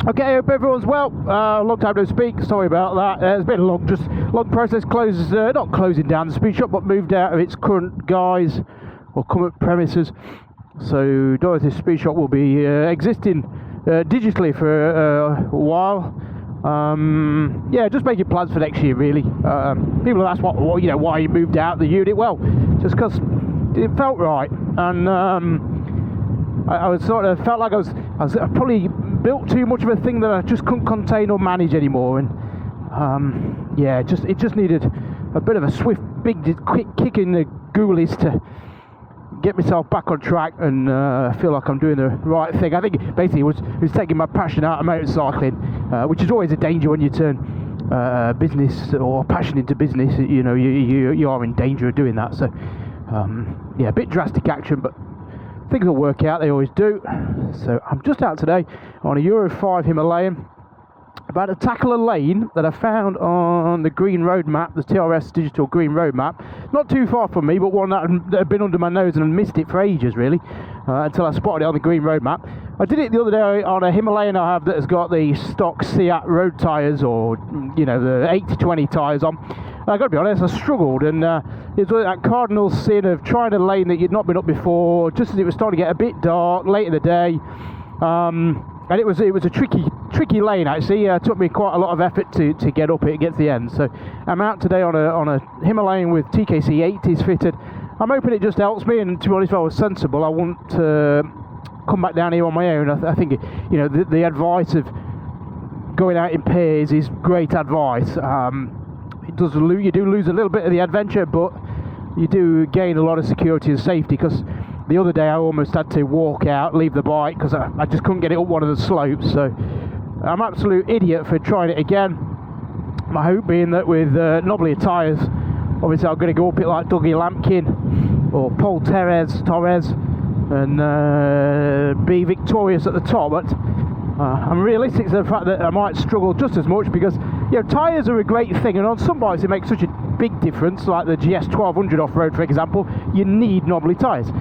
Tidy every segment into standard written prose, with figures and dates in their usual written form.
Okay, I hope everyone's well. Long time no speak. Sorry about that. It's been a long process. Not closing down the speed shop, but moved out of its current guise or current premises. So Dorothy's speed shop will be existing digitally for a while. Just making plans for next year. Really, people have asked why you moved out the unit. Well, just because it felt right, and I was sort of felt like I was probably built too much of a thing that I just couldn't contain or manage anymore, and it just needed a bit of a swift, quick kick in the ghoulies to get myself back on track and feel like I'm doing the right thing. I think basically it was taking my passion out of motorcycling, which is always a danger when you turn business or passion into business. You know, you are in danger of doing that. So a bit drastic action, but things will work out, they always do. So I'm just out today on a Euro 5 Himalayan, about to tackle a lane that I found on the green road map, the TRS digital green road map. Not too far from me, but one that had been under my nose and I missed it for ages really, until I spotted it on the green road map. I did it the other day on a Himalayan I have that has got the stock Seat road tyres, or the 80/20 tyres on. I got to be honest, I struggled, and it was that cardinal sin of trying a lane that you'd not been up before, just as it was starting to get a bit dark, late in the day, and it was a tricky lane actually. It took me quite a lot of effort to get up it, get to the end. So I'm out today on a Himalayan with TKC 80s fitted. I'm hoping it just helps me, and to be honest, if I was sensible, I wouldn't come back down here on my own. I think the advice of going out in pairs is great advice. You do lose a little bit of the adventure, but you do gain a lot of security and safety, because the other day I almost had to walk out, leave the bike, because I just couldn't get it up one of the slopes. So I'm an absolute idiot for trying it again. My hope being that with knobblier tyres, obviously I'm going to go up it like Dougie Lampkin or Paul Torres and be victorious at the top. But I'm realistic to the fact that I might struggle just as much, because tyres are a great thing, and on some bikes it makes such a big difference, like the GS 1200 off-road for example. You need knobbly tyres.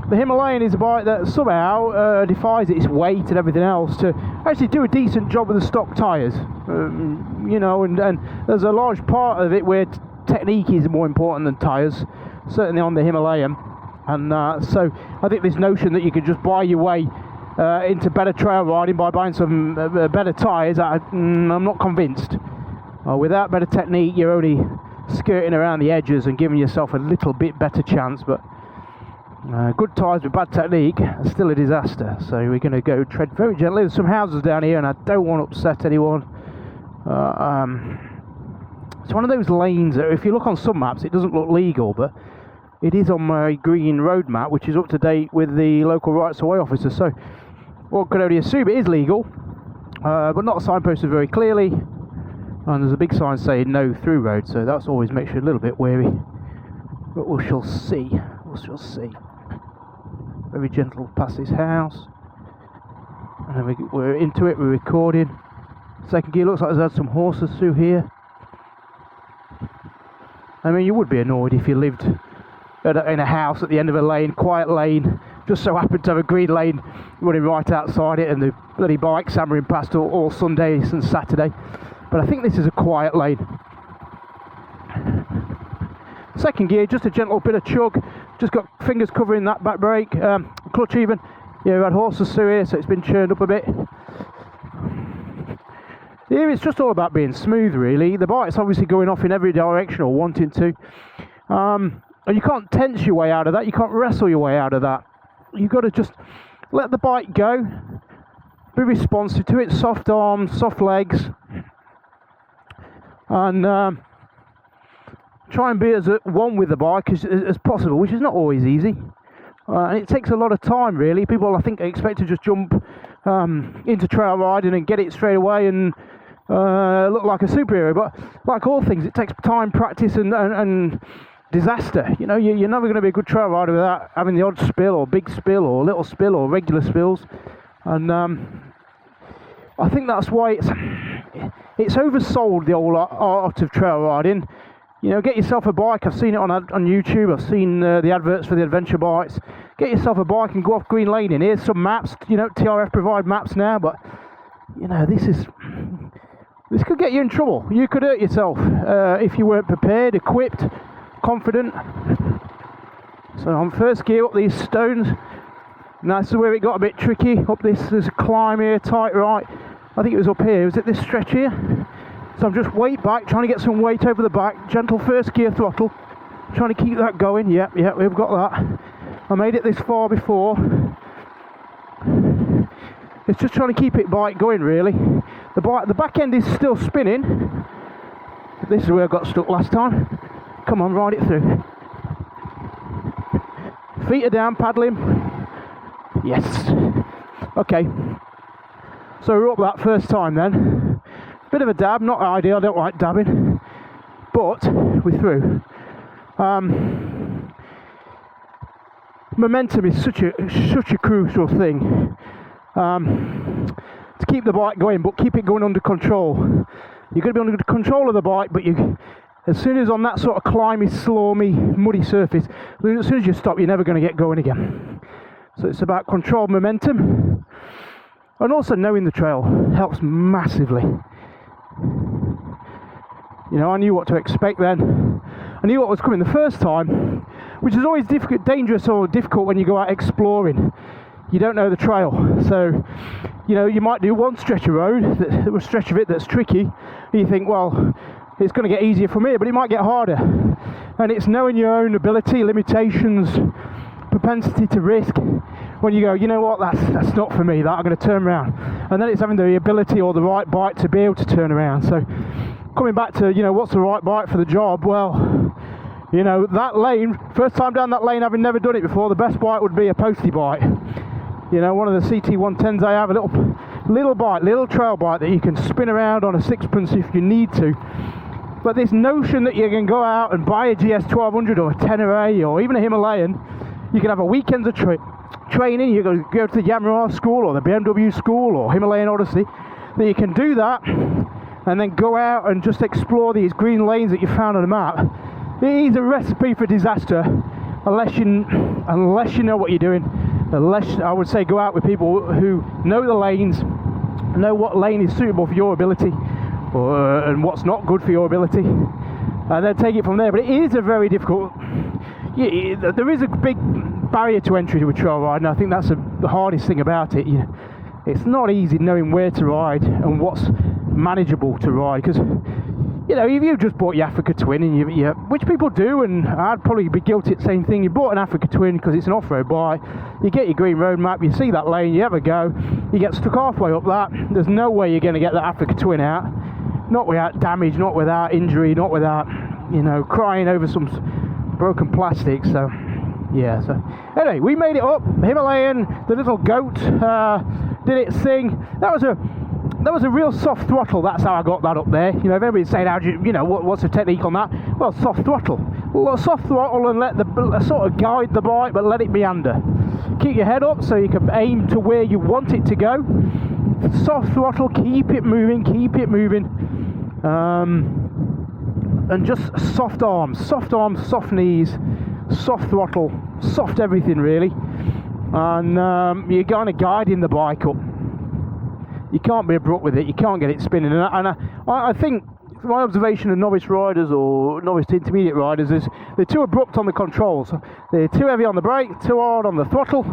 The Himalayan is a bike that somehow defies its weight and everything else to actually do a decent job with the stock tyres. And there's a large part of it where technique is more important than tyres, certainly on the Himalayan. And so I think this notion that you can just buy your way into better trail riding by buying some better tyres, I'm not convinced. Without better technique, you're only skirting around the edges and giving yourself a little bit better chance, but good tyres with bad technique are still a disaster. So we're going to go tread very gently. There's some houses down here and I don't want to upset anyone. It's one of those lanes that if you look on some maps it doesn't look legal, but it is on my green road map, which is up to date with the local rights of way officer. So one could only assume it is legal, but not signposted very clearly, and there's a big sign saying no through road, so that's always makes you a little bit wary, but we shall see. Very gentle past this house, and then we're into it, we're recording. Second gear looks like there's had some horses through here. I mean, you would be annoyed if you lived in a house at the end of a lane, quiet lane, just so happened to have a green lane running right outside it, and the bloody bikes hammering past all Sunday and Saturday. But I think this is a quiet lane. Second gear, just a gentle bit of chug, just got fingers covering that back brake, clutch even. We've had horses through here, so it's been churned up a bit. Here it's just all about being smooth really. The bike's obviously going off in every direction, or wanting to. And you can't tense your way out of that, you can't wrestle your way out of that. You've got to just let the bike go, be responsive to it, soft arms, soft legs, and try and be as at one with the bike as possible, which is not always easy. And it takes a lot of time really. People I think expect to just jump into trail riding and get it straight away and look like a superhero, but like all things it takes time, practice and disaster. You're never going to be a good trail rider without having the odd spill or big spill or little spill or regular spills, and I think that's why it's oversold, the whole art of trail riding. Get yourself a bike. I've seen it on YouTube. I've seen the adverts for the adventure bikes. Get yourself a bike and go off green lane. And here's some maps. TRF provide maps now, but you know, this could get you in trouble. You could hurt yourself if you weren't prepared, equipped, confident. So on first gear up these stones, and that's where it got a bit tricky. Up there's a climb here, tight right. I think it was up here. Was it this stretch here? So I'm just weight back, trying to get some weight over the back. Gentle first gear throttle, trying to keep that going. Yep, we've got that. I made it this far before. It's just trying to keep it bike going, really. The back end is still spinning. This is where I got stuck last time. Come on, ride it through. Feet are down, paddling. Yes. Okay. So we're up that first time then. Bit of a dab, not ideal, I don't like dabbing. But we're through. Momentum is such a crucial thing. To keep the bike going, but keep it going under control. You're going to be under control of the bike, but as soon as on that sort of climby, slimy, muddy surface, as soon as you stop, you're never going to get going again. So it's about controlled momentum, and also knowing the trail helps massively. You know, I knew what to expect then. I knew what was coming the first time, which is always dangerous or difficult when you go out exploring. You don't know the trail, so you know you might do one stretch of road, a stretch of it that's tricky, and you think, well, it's going to get easier from here, but it might get harder. And it's knowing your own ability, limitations, propensity to risk. When you go, you know what, that's not for me, that I'm going to turn around. And then it's having the ability or the right bike to be able to turn around. So coming back to, you know, what's the right bike for the job? Well, you know, that lane, first time down that lane, having never done it before, the best bike would be a postie bike. You know, one of the CT110s I have, a little bike, little trail bike that you can spin around on a sixpence if you need to. But this notion that you can go out and buy a GS 1200 or a 10A or even a Himalayan, you can have a weekend of training, you go to the Yamaha school or the BMW school or Himalayan Odyssey, that you can do that and then go out and just explore these green lanes that you found on the map. It is a recipe for disaster unless you know what you're doing. Unless, I would say, go out with people who know the lanes, know what lane is suitable for your ability and what's not good for your ability, and then take it from there. But it is a very difficult, there is a big barrier to entry to a trail ride, and I think that's the hardest thing about it. You know, it's not easy knowing where to ride and what's manageable to ride, because you know, if you've just bought your Africa Twin, and which people do, and I'd probably be guilty of the same thing. You bought an Africa Twin because it's an off-road bike. You get your green road map, you see that lane, you have a go, you get stuck halfway up that. There's no way you're going to get that Africa Twin out, not without damage, not without injury, not without, you know, crying over some broken plastic. So yeah. So anyway, we made it up. Himalayan, the little goat, did its thing. That was a real soft throttle. That's how I got that up there. You know, if everybody's saying, how do you know, what's the technique on that? Well, soft throttle. Well, soft throttle and let sort of guide the bike, but let it meander. Keep your head up so you can aim to where you want it to go. Soft throttle, keep it moving, and just soft arms, soft knees, soft throttle, soft everything really. And you're kind of guiding the bike up. You can't be abrupt with it, you can't get it spinning. And I think, from my observation of novice riders or novice to intermediate riders, is they're too abrupt on the controls. They're too heavy on the brake, too hard on the throttle,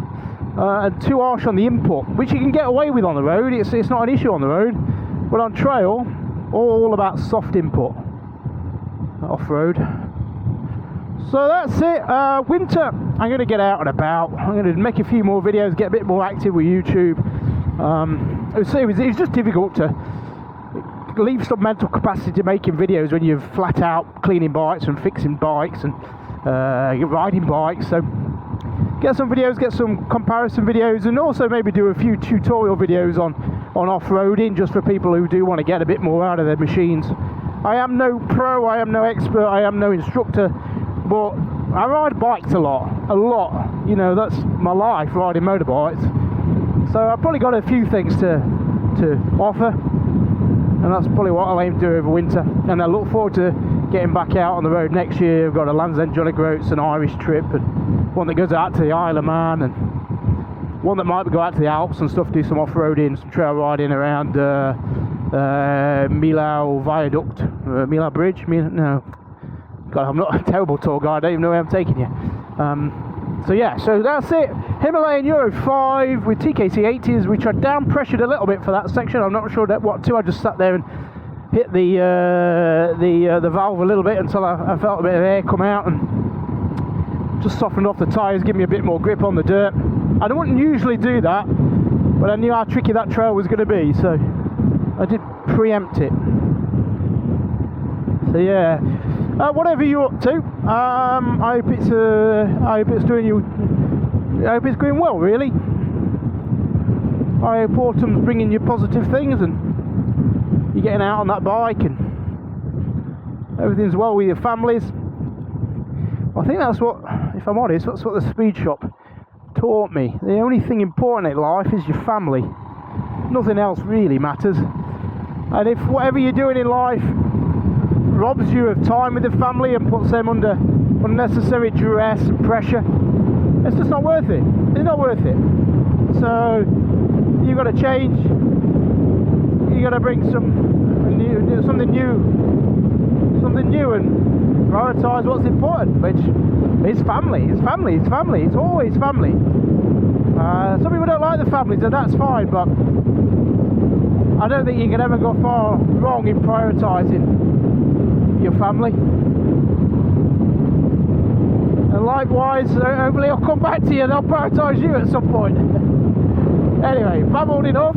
and too harsh on the input, which you can get away with on the road. It's not an issue on the road, but on trail, all about soft input, off-road. So that's it. Winter, I'm going to get out and about. I'm going to make a few more videos, get a bit more active with YouTube. It was just difficult to leave some mental capacity to making videos when you're flat out cleaning bikes and fixing bikes and riding bikes. So get some videos, get some comparison videos, and also maybe do a few tutorial videos on off-roading, just for people who do want to get a bit more out of their machines. I am no pro, I am no expert, I am no instructor, but I ride bikes a lot. You know, that's my life, riding motorbikes. So I've probably got a few things to offer, and that's probably what I'll aim to do over winter. And I look forward to getting back out on the road next year. I've got a Land's End Jolly Groats, an Irish trip, and one that goes out to the Isle of Man, and one that might go out to the Alps and stuff, do some off-roading, some trail riding around Millau Viaduct, Millau Bridge. No, God, I'm not a terrible tour guide. I don't even know where I'm taking you. So yeah, so that's it. Himalayan Euro 5 with TKC 80s, which are down pressured a little bit for that section. I'm not sure what to. I just sat there and hit the valve a little bit until I felt a bit of air come out and just softened off the tyres, give me a bit more grip on the dirt. I wouldn't usually do that, but I knew how tricky that trail was going to be, so I did preempt it. So yeah, whatever you're up to, I hope it's going well, really. I hope autumn's bringing you positive things and you're getting out on that bike and everything's well with your families. I think that's what, if I'm honest, that's what the speed shop taught me. The only thing important in life is your family. Nothing else really matters. And if whatever you're doing in life robs you of time with the family and puts them under unnecessary duress and pressure, it's just not worth it. It's not worth it. So you've got to change. You got to bring something new and prioritise what's important, which is family. It's family. It's family. It's always family. Some people don't like the family, so that's fine, but I don't think you can ever go far wrong in prioritising your family. And likewise, hopefully I'll come back to you and I'll prioritise you at some point. Anyway, babbled enough.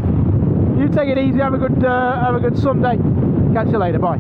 You take it easy. Have a good Sunday. Catch you later. Bye.